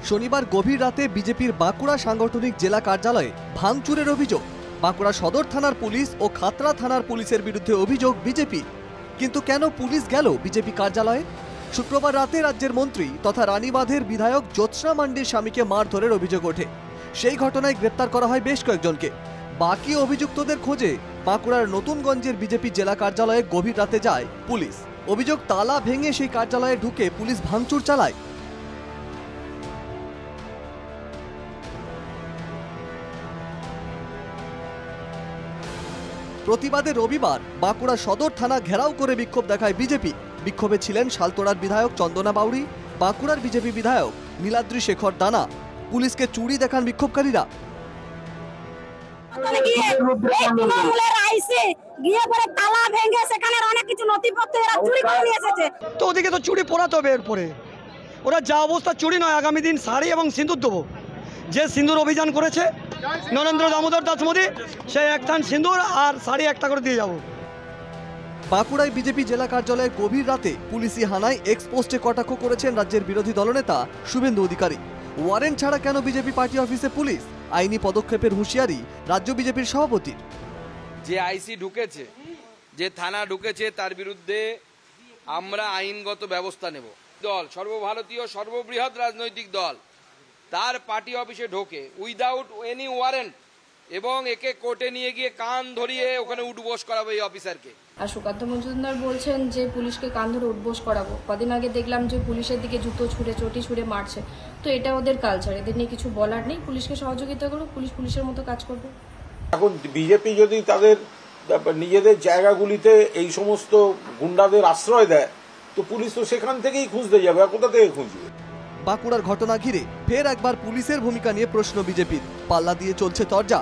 শনিবার গভীর রাতে বিজেপির বাঁকুড়া সাংগঠনিক জেলা কার্যালয়ে ভাঙচুরের অভিযোগ। বাঁকুড়া সদর থানার পুলিশ ও খাতড়া থানার পুলিশের বিরুদ্ধে অভিযোগ বিজেপি। কিন্তু কেন পুলিশ গেল বিজেপি কার্যালয়ে? শুক্রবার রাতে রাজ্যের মন্ত্রী তথা রানীবাঁধের বিধায়ক জ্যোৎস্না মান্ডির স্বামীকে মারধরের অভিযোগ ওঠে। সেই ঘটনায় গ্রেপ্তার করা হয় বেশ কয়েকজনকে। বাকি অভিযুক্তদের খোঁজে বাঁকুড়ার নতুনগঞ্জের বিজেপি জেলা কার্যালয়ে গভীর রাতে যায় পুলিশ। অভিযোগ, তালা ভেঙে সেই কার্যালয়ে ঢুকে পুলিশ ভাঙচুর চালায়। প্রতিবাদে রবিবার বাঁকুড়া সদর থানা ঘেরাও করে বিক্ষোভ দেখায় বিজেপি। বিক্ষোভে ছিলেন শালতোড়ার বিধায়ক চন্দনা বাউরি, বাঁকুড়ার বিজেপি বিধায়ক নীলাদ্রি শেখর দানা। পুলিশকে চুরি দেখান বিক্ষোভকারীরা। তো ওদিকে তো চুরি পড়াতে হবে, এরপরে ওরা যা অবস্থা চুরি নয়, আগামী দিন শাড়ি এবং সিঁদুর দেবো। যে সিঁদুর অভিযান করেছে নরেন্দ্র দামোদর দাস মোদী, সে একখান সিঁদুর আর শাড়ি একটা করে দিয়ে যাব। বাঁকুড়ায় বিজেপি জেলা কার্যালয়ে গভীর রাতে পুলিশি হানায় এক্সপোস্টে কটাক্ষ করেছেন রাজ্যের বিরোধী দলনেতা শুভেন্দু অধিকারী। ওয়ারেন্ট ছাড়া কেন বিজেপি পার্টি অফিসে পুলিশ? আইনি পদক্ষেপের হুঁশিয়ারি রাজ্য বিজেপির সভাপতির। যে আইসি ঢুকেছে, যে থানা ঢুকেছে, তার বিরুদ্ধে আমরা আইনগত ব্যবস্থা নেব। দল সর্বভারতীয় সর্ববৃহৎ রাজনৈতিক দল তার পার্টি অফিসে ঢোকে উইদাউট এনি ওয়ারেন্ট এবং একে কোর্টে নিয়ে গিয়ে কান ধরিয়ে ওখানে উঠবোস করাবো এই অফিসারকে। আর সুকান্ত মজুমদার বলছেন যে পুলিশকে কান ধরে উঠবোস করাবো। কদিন আগে দেখলাম যে পুলিশের দিকে জুতো ছুঁড়ে চটি ছুঁড়ে মারছে। তো এটা ওদের কালচার, এদের নিয়ে কিছু বলার নেই। পুলিশকে সহযোগিতা করুক, পুলিশ পুলিশের মতো কাজ করবে। এখন বিজেপি যদি তাদের নিজেদের জায়গাগুলিতে এই সমস্ত গুন্ডাদের আশ্রয় দেয়, তো পুলিশ তো সেখান থেকেই খুঁজতে যাবে। আর কোথা থেকে খুঁজবে? বাঁকুড়ার ঘটনা ঘিরে ফের একবার পুলিশের ভূমিকা নিয়ে প্রশ্ন বিজেপির। পাল্লা দিয়ে চলছে তরজা।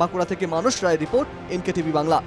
বাঁকুড়া থেকে মানস রায় রিপোর্ট, এনকেটিভি বাংলা।